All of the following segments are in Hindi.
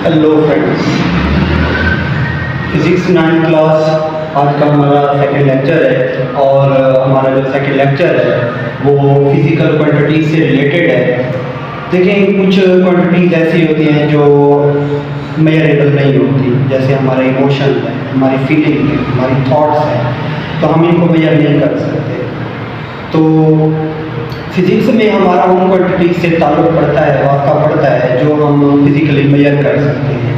हेलो फ्रेंड्स, फिजिक्स 9 क्लास आज का हमारा सेकंड लेक्चर है और हमारा जो सेकंड लेक्चर है वो फिजिकल क्वांटिटी से रिलेटेड है। देखें, कुछ क्वांटिटीज ऐसी होती हैं जो मेजरेबल नहीं होती, जैसे हमारे इमोशन है, हमारी फीलिंग है, हमारी थॉट्स हैं, तो हम इनको मेजर नहीं कर सकते। तो फिजिक्स में हमारा उन क्वांटिटीज से ताल्लुक़ पड़ता है, वास्ता पड़ता है जो हम फिजिकली मेजर कर सकते हैं।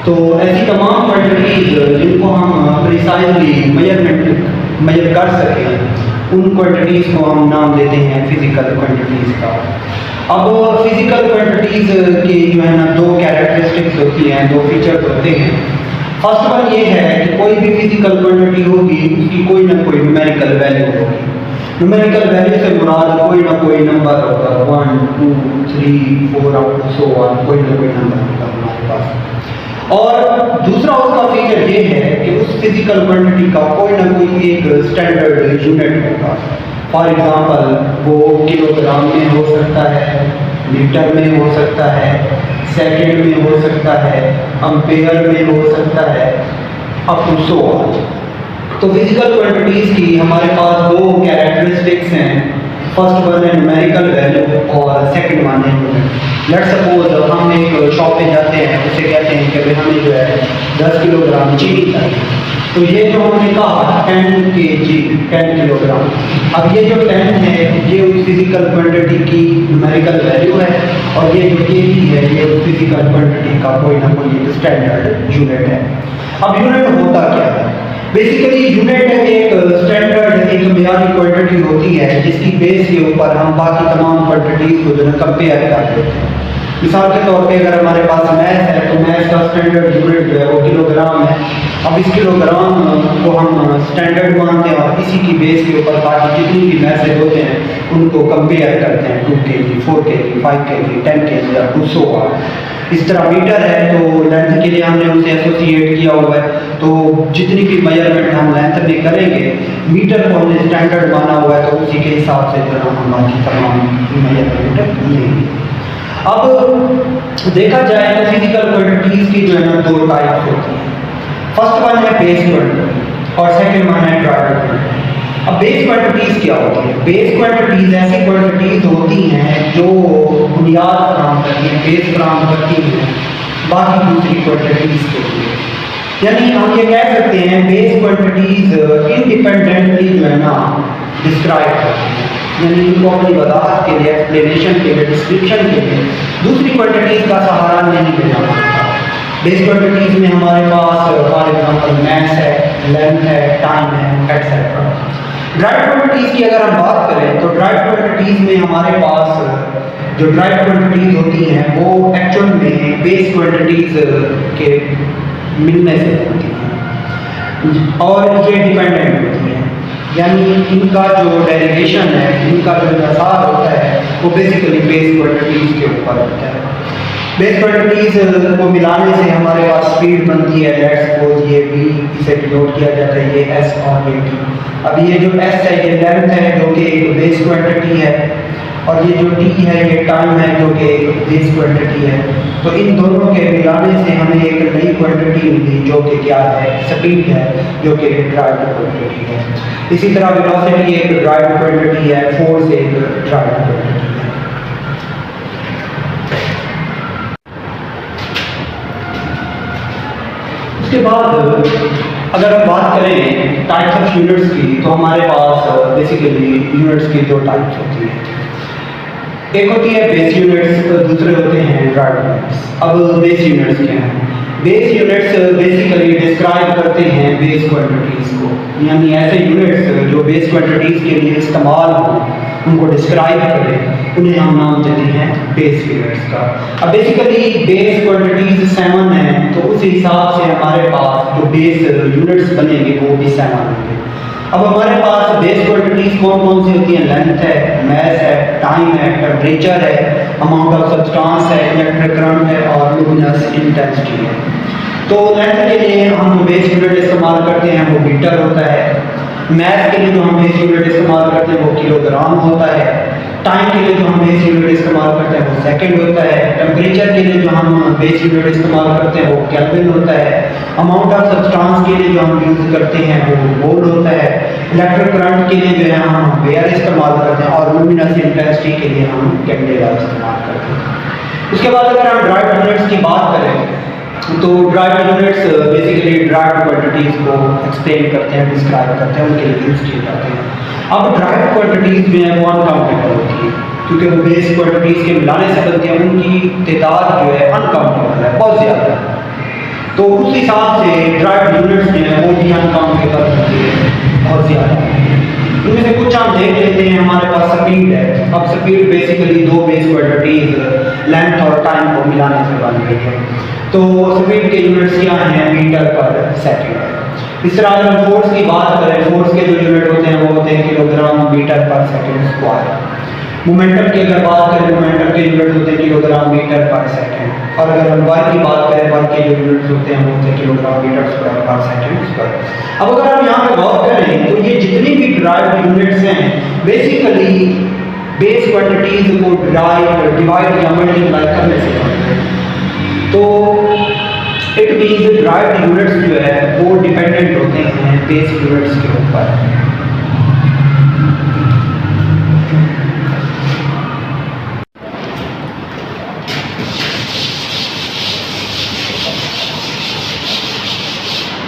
तो ऐसी तमाम क्वांटिटीज जिनको हम प्रिसाइजली मेजर कर सकें, उन क्वांटिटीज़ को हम नाम देते हैं फिजिकल क्वांटिटीज़ का। अब फिजिकल क्वांटिटीज़ की जो है ना दो कैरेक्टरिस्टिक्स होती हैं, दो फीचर्स होते हैं। फर्स्ट वन ये है कि कोई भी फिजिकल क्वांटिटी होगी उसकी कोई ना कोई न्यूमेरिकल वैल्यू होगी। न्यूमेरिकल वैल्यू से मुराद कोई ना कोई नंबर होगा, 1 2 3 4 अप टू सो ऑन, कोई ना कोई नंबर होगा हमारे पास। और दूसरा उसका फीचर ये है कि उस फिजिकल क्वांटिटी का कोई ना कोई एक स्टैंडर्ड यूनिट होगा। फॉर एग्जांपल वो किलोग्राम में हो सकता है, लीटर में हो सकता है, सेकंड में हो सकता है, एम्पेयर में हो सकता है, अप टू सो ऑन। तो फिजिकल क्वांटिटीज़ की हमारे पास दो कैरेक्टरिस्टिक्स हैं। फर्स्ट वन है न्यूमेरिकल वैल्यू और सेकंड वन है यूनिट। लेट्स सपोज हम एक शॉप पे जाते हैं, उसे कहते हैं कि भाई हमें जो है 10 किलोग्राम चीनी चाहिए। तो ये जो हमने कहा 10 kg 10 किलोग्राम, अब ये जो 10 है ये उस फिजिकल क्वांटिटी की न्यूमेरिकल वैल्यू है और ये जो kg है ये उस फिजिकल क्वांटिटी का कोई ना कोई स्टैंडर्ड यूनिट है। अब यूनिट होता क्या है? बेसिकली यूनिट एक स्टैंडर्ड, एक मियारी क्वांटिटी होती है जिसकी बेस के ऊपर हम बाकी तमाम क्वांटिटीज को जो है कंपेयर कर देते हैं। मिसाल के तौर पे अगर हमारे पास मैथ है तो मैथ का स्टैंडर्ड यूनिट जो है वो किलोग्राम है। अब इस किलोग्राम को हम स्टैंडर्ड मानते हैं और इसी की बेस के ऊपर बाकी जितनी भी मैसेज होते हैं उनको कंपेयर करते हैं, 2 kg 4 kg 5 kg 10 kg या 200 वाट। इस तरह मीटर है तो लेंथ के लिए हमने उसे एसोसिएट किया हुआ है, तो जितनी भी मेजरमेंट हम लेंथ में करेंगे मीटर को हमने स्टैंडर्ड माना हुआ है, तो उसी के हिसाब से जो हम बाकी तमाम मेजरमेंट लेंगे। अब देखा जाए तो फिजिकल क्वांटिटीज की जो है ना दो टाइप्स होती हैं। फर्स्ट वन है बेस क्वांटिटी और सेकंड वन है ड्राइव क्वांटिटी। अब बेस क्वांटिटीज क्या होती है? बेस क्वांटिटीज ऐसी क्वांटिटीज होती हैं जो बुनियाद फराहम करती हैं, बेस फराहम करती हैं बाकी दूसरी क्वांटिटीज के लिए। यानी हम ये कह सकते हैं बेस क्वांटिटीज इंडिपेंडेंटली जो है ना डिस्क्राइब करती हैं, यानी इनको अपनी वजाहत के लिए, एक्सप्लेनेशन के लिए, डिस्क्रिप्शन के लिए दूसरी क्वांटिटीज का सहारा नहीं लेना पड़ता। बेस क्वांटिटीज में हमारे पास फॉर एग्जांपल मैस है, लेंथ है, टाइम है, एटसेट्रा। ड्राइव क्वांटिटीज की अगर हम बात करें तो ड्राइव क्वांटिटीज में हमारे पास जो ड्राइव क्वांटिटीज होती हैं वो एक्चुअल में बेस क्वांटिटीज के मिलने से होती हैं और ये डिपेंडेंट होती हैं, यानी इनका जो डेरिवेशन है, इनका जो इंहसार होता है वो बेसिकली बेस क्वांटिटीज के ऊपर होता है। बेस क्वांटिटीज को मिलाने से हमारे पास स्पीड बनती है। लेट्स सपोज ये v, इसे डिनोट किया जाता है ये s और ये t। अब ये जो s है ये लेंथ है जो कि एक बेस क्वांटिटी है और ये जो t है ये टाइम है जो कि एक बेस क्वांटिटी है। तो इन दोनों के मिलाने से हमें एक नई क्वांटिटी मिली जो कि क्या है? स्पीड है, जो कि ड्राइव क्वांटिटी है। इसी तरह वेलोसिटी एक ड्राइव क्वांटिटी है, फोर्स एक ड्राइव क्वांटिटी है। उसके बाद अगर हम बात करें टाइप्स ऑफ यूनिट्स की तो हमारे पास बेसिकली यूनिट्स की दो टाइप्स होती हैं। एक होती है बेस यूनिट्स, दूसरे होते हैं ड्राइव यूनिट्स। अब बेस यूनिट्स क्या हैं? बेस यूनिट्स बेसिकली डिस्क्राइब करते हैं बेस क्वांटिटीज को, यानी ऐसे यूनिट्स जो बेस क्वांटिटीज के लिए इस्तेमाल हो उनको डिस्क्राइब करें, उन्हें हम नाम देते हैं बेस यूनिट्स का। अब बेसिकली बेस क्वांटिटीज 7 हैं, तो उस हिसाब से हमारे पास जो बेस यूनिट्स बनेंगे वो भी 7 होंगे। अब हमारे पास बेस क्वांटिटीज कौन कौन सी होती हैं? लेंथ है, मास है, टाइम है, टेम्परेचर है, अमाउंट ऑफ सब्सटेंस है, इलेक्ट्रिक करंट है और लुमिनस इंटेंसिटी है। तो लेंथ के लिए हम जो बेस यूनिट इस्तेमाल करते हैं वो मीटर होता है। मास के लिए जो हम बेस यूनिट इस्तेमाल करते हैं वो किलोग्राम होता है। टाइम के लिए जो हम बेस यूनिट इस्तेमाल करते हैं वो सेकंड होता है। टेम्परेचर के लिए जो हम बेस यूनिट इस्तेमाल करते हैं वो केल्विन होता है। अमाउंट ऑफ सब्सटेंस के लिए जो हम यूज़ करते हैं वो वोल्ट होता है। इलेक्ट्रिक करंट के लिए जो है हम एम्पेयर इस्तेमाल करते हैं और लुमिनस इंटेंसिटी के लिए हम कैंडेला इस्तेमाल करते हैं। उसके बाद अगर हम ड्राइव यूनिट्स की बात करें तो drive units basically drive quantities को एक्सप्लेन करते हैं, डिस्क्राइब करते हैं, उनके लिए यूज़ किए जाते हैं। अब ड्राइव क्वांटिटीज़ जो है वो अनकाउंटेबल होती है क्योंकि वो बेस क्वांटिटीज़ के मिलाने से बनती है, उनकी तादाद जो है अनकाउंटेबल है, बहुत ज़्यादा है। तो उस हिसाब से ड्राइव यूनिट्स जो है वो भी अनकाउंटेबल होती है, बहुत ज़्यादा। उनमें से कुछ हम देख लेते हैं। हमारे पास स्पीड है। अब स्पीड बेसिकली दो बेस क्वांटिटीज़ लेंथ और टाइम को मिलाने से बन रही है। तो स्पीड के यूनिट्स क्या हैं? मीटर पर सेकेंड है। इस तरह अगर हम फोर्स की बात करें, फोर्स के जो यूनिट होते हैं वो होते हैं किलोग्राम मीटर पर सेकेंड स्क्वायर। मोमेंटम की अगर बात करें, मोमेंटम के यूनिट होते हैं किलोग्राम मीटर पर सेकेंड। और अगर हम वर्क की बात करें, वर्क के जो यूनिट्स होते हैं वो होते हैं किलोग्राम मीटर स्क्वायर पर सेकेंड स्क्वायर। अब अगर हम यहाँ पे गौर करें तो ये जितनी भी ड्राइव यूनिट्स हैं बेसिकली बेस क्वांटिटीज को डिवाइड या मल्टीप्लाई करने से बनते हैं। तो इट मीन्स ड्राइव यूनिट्स जो है वो डिपेंडेंट होते हैं बेस यूनिट्स के ऊपर।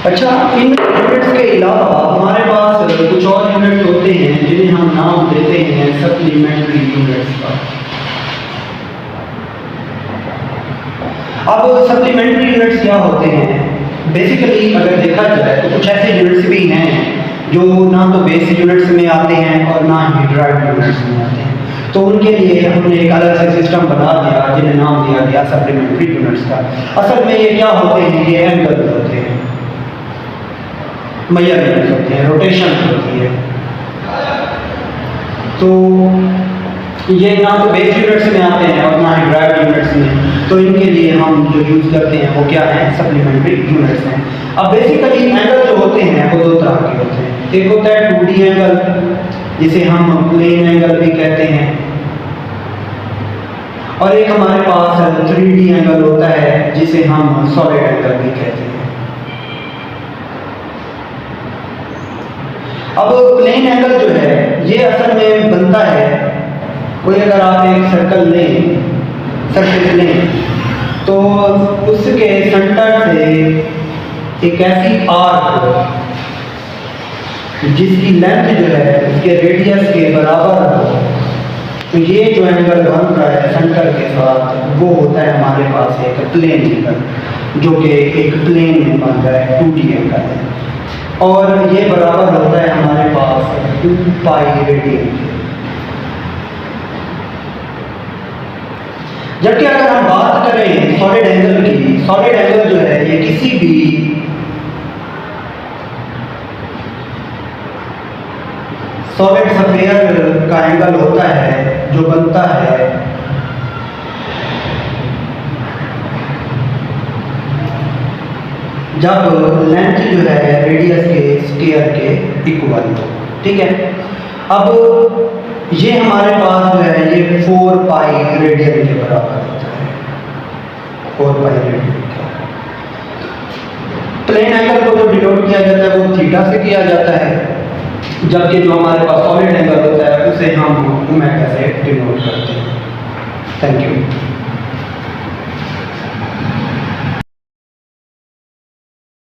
अच्छा, इन यूनिट्स के अलावा हमारे पास कुछ और यूनिट्स होते हैं जिन्हें हम नाम देते हैं सप्लीमेंट्री यूनिट्स का। अब सप्लीमेंट्री यूनिट्स क्या होते हैं? बेसिकली अगर देखा जाए तो कुछ ऐसे यूनिट्स भी हैं जो ना तो बेस यूनिट्स में आते हैं और ना ही ड्राइव यूनिट्स में आते हैं। तो उनके लिए हमने एक अलग से सिस्टम बना दिया जिन्हें नाम दिया गया सप्लीमेंट्री यूनिट्स का। असल में ये क्या होते हैं? ये एंगल होते हैं, मैया यूनिट्स होते हैं, रोटेशन होती है। तो ये ना तो बेस यूनिट्स में आते हैं और ना ही ड्राइव यूनिट्स में। तो इनके लिए हम जो यूज़ करते हैं वो क्या है? सप्लीमेंट्री यूनिट्स हैं। अब बेसिकली एंगल जो होते हैं वो दो तरह के होते हैं। एक होता है 2D एंगल जिसे हम प्लेन एंगल भी कहते हैं, और एक हमारे पास 3D एंगल होता है जिसे हम सॉलिड एंगल भी कहते हैं। अब प्लेन एंगल जो है ये असल में बनता है, कोई अगर आप एक सर्कल लें, सरफेस लें, तो उसके सेंटर से एक ऐसी आर्क जिसकी लेंथ जो है उसके रेडियस के बराबर हो, तो ये जो एंगल बन रहा है सेंटर के साथ वो होता है हमारे पास एक प्लेन एंगल, जो कि एक प्लेन में बन रहा है, 2D एंगल है। और ये बराबर होता है हमारे पास 2 पाई रेडियन। जबकि अगर हम बात करें सॉलिड एंगल की, सॉलिड एंगल जो है ये किसी भी सॉलिड स्फीयर का एंगल होता है जो बनता है जब लेंथ जो है रेडियस के स्क्वायर के इक्वल हो। ठीक है, अब ये हमारे पास जो है ये 4 पाई रेडियन के बराबर होता है, 4 पाई रेडियन का। प्लेन एंगल को जो डिनोट किया जाता है वो थीटा से किया जाता है, जबकि जो हमारे पास सॉलिड एंगल होता है उसे हम ओमेगा से डिनोट करते हैं। Thank you.